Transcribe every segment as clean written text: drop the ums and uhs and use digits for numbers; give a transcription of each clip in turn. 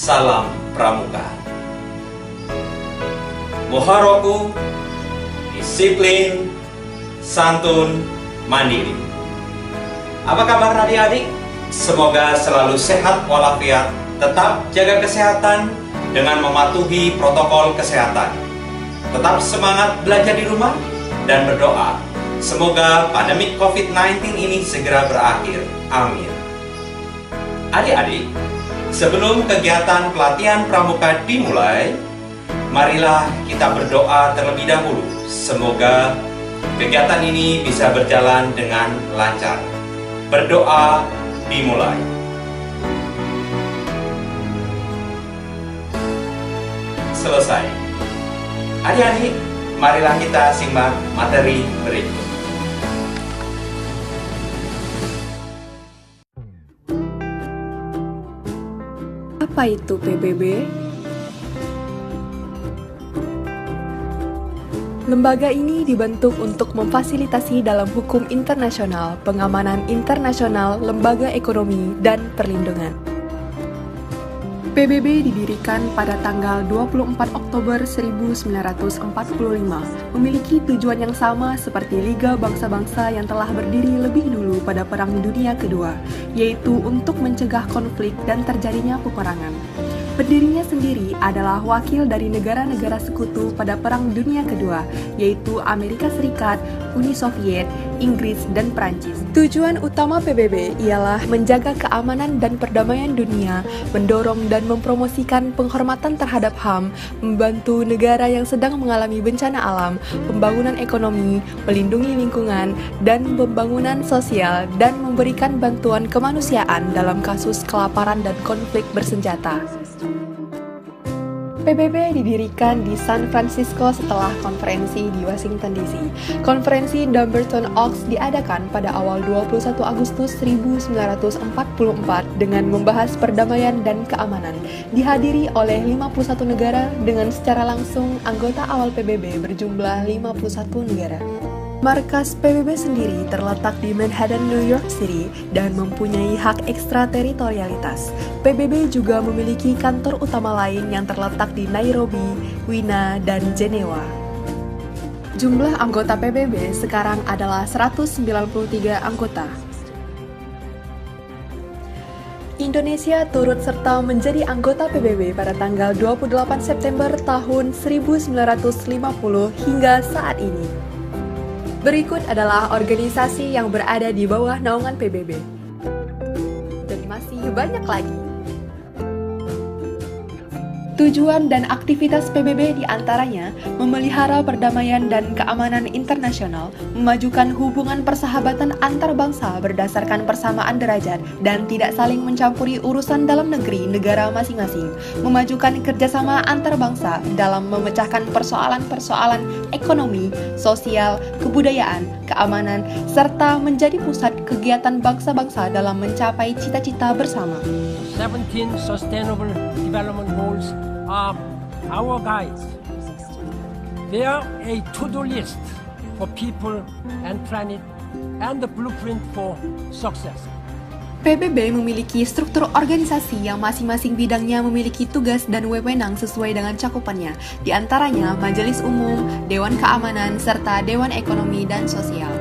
Salam Pramuka. Muharoku, disiplin, santun, mandiri. Apa kabar adik-adik? Semoga selalu sehat walafiat, tetap jaga kesehatan dengan mematuhi protokol kesehatan. Tetap semangat belajar di rumah dan berdoa. Semoga pandemi COVID-19 ini segera berakhir. Amin. Adik-adik, sebelum kegiatan pelatihan pramuka dimulai, marilah kita berdoa terlebih dahulu. Semoga kegiatan ini bisa berjalan dengan lancar. Berdoa dimulai. Selesai. Adik-adik, marilah kita simak materi berikut. Apa itu PBB? Lembaga ini dibentuk untuk memfasilitasi dalam hukum internasional, pengamanan internasional, lembaga ekonomi, dan perlindungan. PBB didirikan pada tanggal 24 Oktober 1945, memiliki tujuan yang sama seperti Liga Bangsa-Bangsa yang telah berdiri lebih dulu pada Perang Dunia Kedua, yaitu untuk mencegah konflik dan terjadinya peperangan. Pendirinya sendiri adalah wakil dari negara-negara sekutu pada Perang Dunia Kedua, yaitu Amerika Serikat, Uni Soviet, Inggris, dan Prancis. Tujuan utama PBB ialah menjaga keamanan dan perdamaian dunia, mendorong dan mempromosikan penghormatan terhadap HAM, membantu negara yang sedang mengalami bencana alam, pembangunan ekonomi, melindungi lingkungan, dan pembangunan sosial, dan memberikan bantuan kemanusiaan dalam kasus kelaparan dan konflik bersenjata. PBB didirikan di San Francisco setelah konferensi di Washington DC. Konferensi Dumbarton Oaks diadakan pada awal 21 Agustus 1944 dengan membahas perdamaian dan keamanan. Dihadiri oleh 51 negara dengan secara langsung anggota awal PBB berjumlah 51 negara. Markas PBB sendiri terletak di Manhattan, New York City dan mempunyai hak ekstrateritorialitas. PBB juga memiliki kantor utama lain yang terletak di Nairobi, Wina, dan Jenewa. Jumlah anggota PBB sekarang adalah 193 anggota. Indonesia turut serta menjadi anggota PBB pada tanggal 28 September tahun 1950 hingga saat ini. Berikut adalah organisasi yang berada di bawah naungan PBB. Dan masih banyak lagi. Tujuan dan aktivitas PBB diantaranya memelihara perdamaian dan keamanan internasional, memajukan hubungan persahabatan antar bangsa berdasarkan persamaan derajat dan tidak saling mencampuri urusan dalam negeri negara masing-masing, memajukan kerjasama antar bangsa dalam memecahkan persoalan-persoalan ekonomi, sosial, kebudayaan, keamanan, serta menjadi pusat kegiatan bangsa-bangsa dalam mencapai cita-cita bersama. 17 Sustainable Development Goals are our guides. They are a to-do list for people and planet and the blueprint for success. PBB memiliki struktur organisasi yang masing-masing bidangnya memiliki tugas dan wewenang sesuai dengan cakupannya, di antaranya Majelis Umum, Dewan Keamanan, serta Dewan Ekonomi dan Sosial.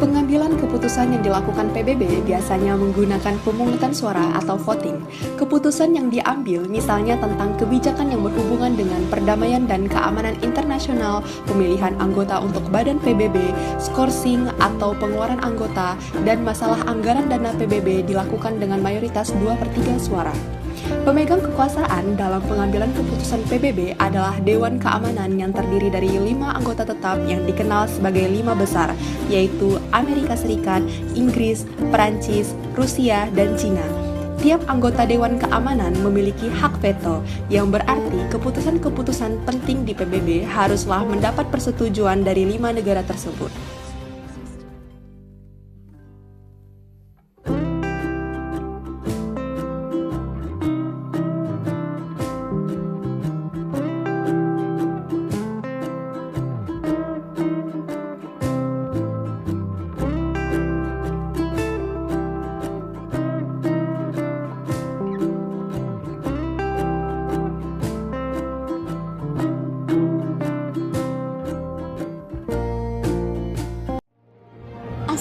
Pengambilan keputusan yang dilakukan PBB biasanya menggunakan pemungutan suara atau voting. Keputusan yang diambil misalnya tentang kebijakan yang berhubungan dengan perdamaian dan keamanan internasional, pemilihan anggota untuk badan PBB, skorsing atau pengeluaran anggota, dan masalah anggaran dana PBB dilakukan dengan mayoritas 2/3 suara. Pemegang kekuasaan dalam pengambilan keputusan PBB adalah Dewan Keamanan yang terdiri dari 5 anggota tetap yang dikenal sebagai 5 besar, yaitu Amerika Serikat, Inggris, Perancis, Rusia, dan Cina. Tiap anggota Dewan Keamanan memiliki hak veto, yang berarti keputusan-keputusan penting di PBB haruslah mendapat persetujuan dari 5 negara tersebut.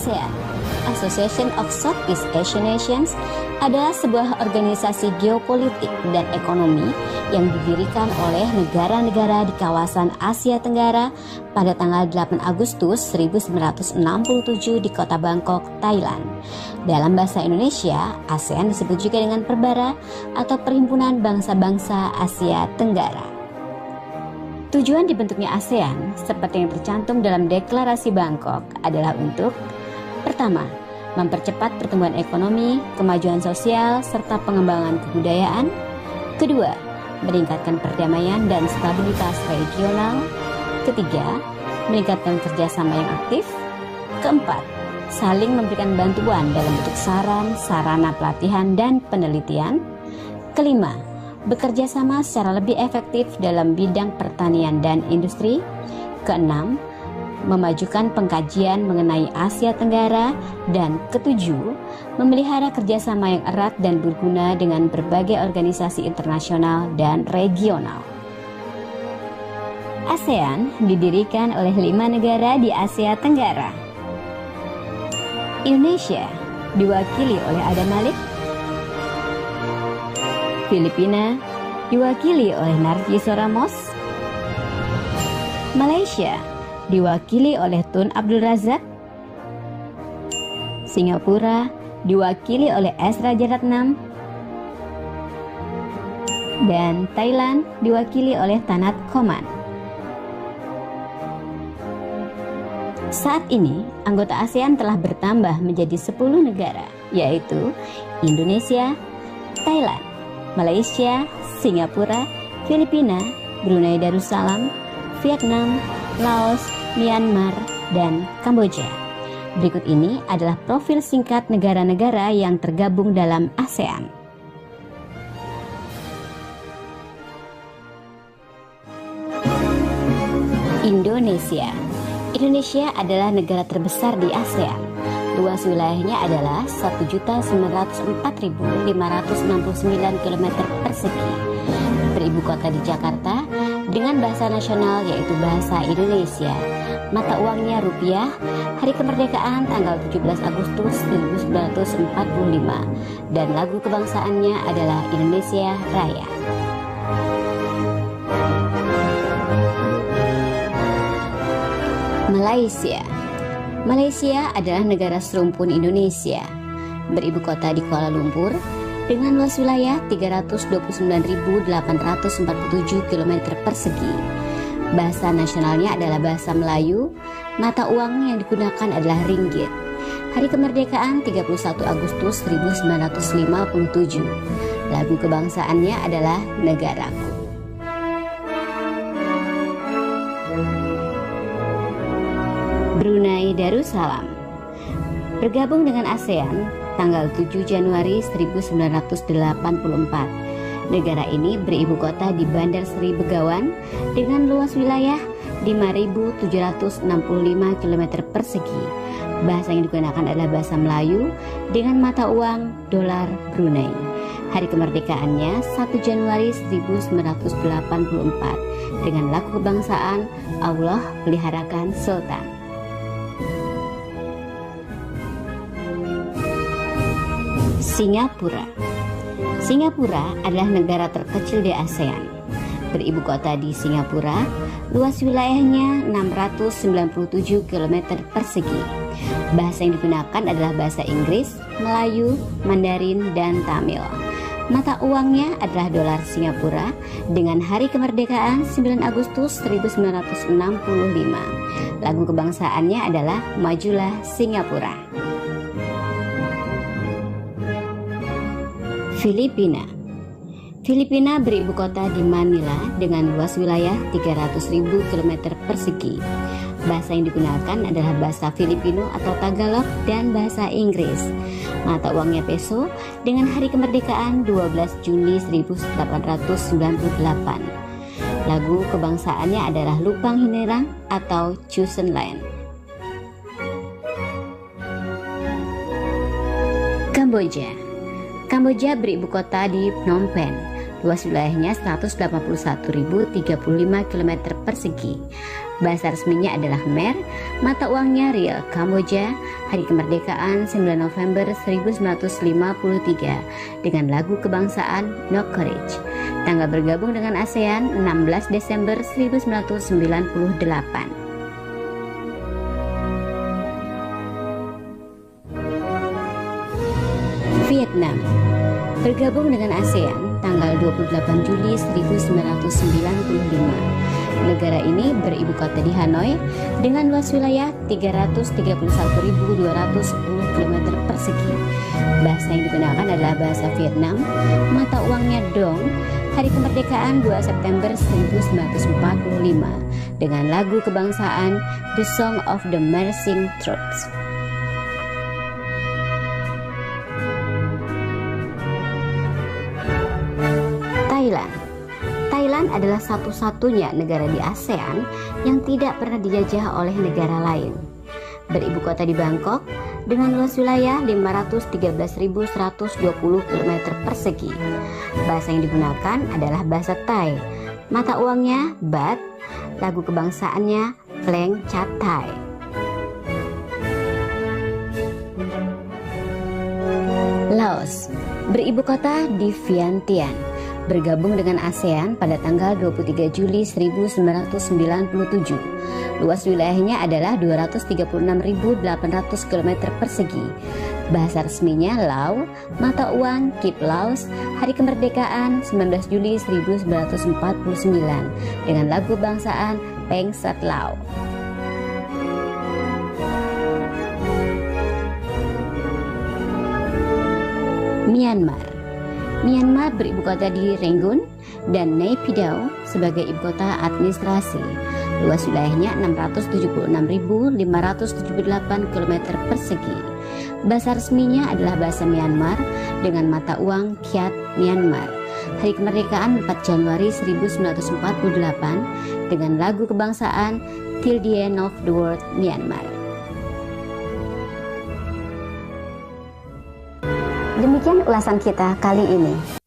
ASEAN, Association of Southeast Asian Nations, adalah sebuah organisasi geopolitik dan ekonomi yang didirikan oleh negara-negara di kawasan Asia Tenggara pada tanggal 8 Agustus 1967 di kota Bangkok, Thailand. Dalam bahasa Indonesia, ASEAN disebut juga dengan Perbara atau Perhimpunan Bangsa-Bangsa Asia Tenggara. Tujuan dibentuknya ASEAN, seperti yang tercantum dalam Deklarasi Bangkok, adalah untuk: pertama, mempercepat pertumbuhan ekonomi, kemajuan sosial, serta pengembangan kebudayaan. Kedua, meningkatkan perdamaian dan stabilitas regional. Ketiga, meningkatkan kerjasama yang aktif. Keempat, saling memberikan bantuan dalam bentuk saran, sarana pelatihan, dan penelitian. Kelima, bekerja sama secara lebih efektif dalam bidang pertanian dan industri. Keenam, memajukan pengkajian mengenai Asia Tenggara. Dan ketujuh, memelihara kerjasama yang erat dan berguna dengan berbagai organisasi internasional dan regional. ASEAN didirikan oleh 5 negara di Asia Tenggara. Indonesia diwakili oleh Adam Malik. Filipina diwakili oleh Narciso Ramos. Malaysia diwakili oleh Tun Abdul Razak. Singapura diwakili oleh S. Rajaratnam. Dan Thailand diwakili oleh Tanat Khoman. Saat ini, anggota ASEAN telah bertambah menjadi 10 negara, yaitu Indonesia, Thailand, Malaysia, Singapura, Filipina, Brunei Darussalam, Vietnam, Laos, Myanmar, dan Kamboja. Berikut ini adalah profil singkat negara-negara yang tergabung dalam ASEAN. Indonesia. Indonesia adalah negara terbesar di ASEAN. Luas wilayahnya adalah 1.904.569 km persegi. Beribu kota di Jakarta dengan bahasa nasional yaitu bahasa Indonesia. Mata uangnya rupiah. Hari kemerdekaan tanggal 17 Agustus 1945. Dan lagu kebangsaannya adalah Indonesia Raya. Malaysia. Malaysia adalah negara serumpun Indonesia. Beribu kota di Kuala Lumpur dengan luas wilayah 329.847 km persegi. Bahasa nasionalnya adalah bahasa Melayu. Mata uang yang digunakan adalah ringgit. Hari kemerdekaan 31 Agustus 1957. Lagu kebangsaannya adalah Negaraku. Brunei Darussalam. Bergabung dengan ASEAN tanggal 7 Januari 1984. Negara ini beribu kota di Bandar Seri Begawan dengan luas wilayah 5.765 km persegi. Bahasa yang digunakan adalah bahasa Melayu dengan mata uang dolar Brunei. Hari kemerdekaannya 1 Januari 1984 dengan lagu kebangsaan Allah Peliharakan Sultan. Singapura. Singapura adalah negara terkecil di ASEAN. Beribu kota di Singapura, luas wilayahnya 697 km persegi. Bahasa yang digunakan adalah bahasa Inggris, Melayu, Mandarin, dan Tamil. Mata uangnya adalah dolar Singapura dengan hari kemerdekaan 9 Agustus 1965. Lagu kebangsaannya adalah Majulah Singapura. Filipina. Filipina beribu kota di Manila dengan luas wilayah 300.000 km persegi. Bahasa yang digunakan adalah bahasa Filipino atau Tagalog dan bahasa Inggris. Mata uangnya peso dengan hari kemerdekaan 12 Juni 1898. Lagu kebangsaannya adalah Lupang Hinirang atau Chosen Land. Kamboja. Kamboja beribu kota di Phnom Penh. Luas wilayahnya 181.035 km persegi. Bahasa resminya adalah Khmer, mata uangnya Riel Kamboja, hari kemerdekaan 9 November 1953 dengan lagu kebangsaan No Courage. Tanggal bergabung dengan ASEAN 16 Desember 1998. Vietnam bergabung dengan ASEAN tanggal 28 Juli 1995. Negara ini beribu kota di Hanoi dengan luas wilayah 331.210 km persegi. Bahasa yang digunakan adalah bahasa Vietnam, mata uangnya Dong, hari kemerdekaan 2 September 1945 dengan lagu kebangsaan The Song of the Marching Troops. Thailand adalah satu-satunya negara di ASEAN yang tidak pernah dijajah oleh negara lain. Beribu kota di Bangkok dengan luas wilayah 513.120 km persegi. Bahasa yang digunakan adalah bahasa Thai. Mata uangnya Baht, lagu kebangsaannya Kleng Chat Thai. Laos beribu kota di Vientiane, bergabung dengan ASEAN pada tanggal 23 Juli 1997. Luas wilayahnya adalah 236.800 km persegi. Bahasa resminya Lao, mata uang Kip Laos, hari kemerdekaan 19 Juli 1949 dengan lagu kebangsaan Peng Sat Lao. Myanmar beribu kota di Rangoon dan Naypyidaw sebagai ibu kota administrasi. Luas wilayahnya 676.578 km persegi. Bahasa resminya adalah bahasa Myanmar dengan mata uang Kyat Myanmar. Hari kemerdekaan 4 Januari 1948 dengan lagu kebangsaan Till the End of the World Myanmar. Demikian ulasan kita kali ini.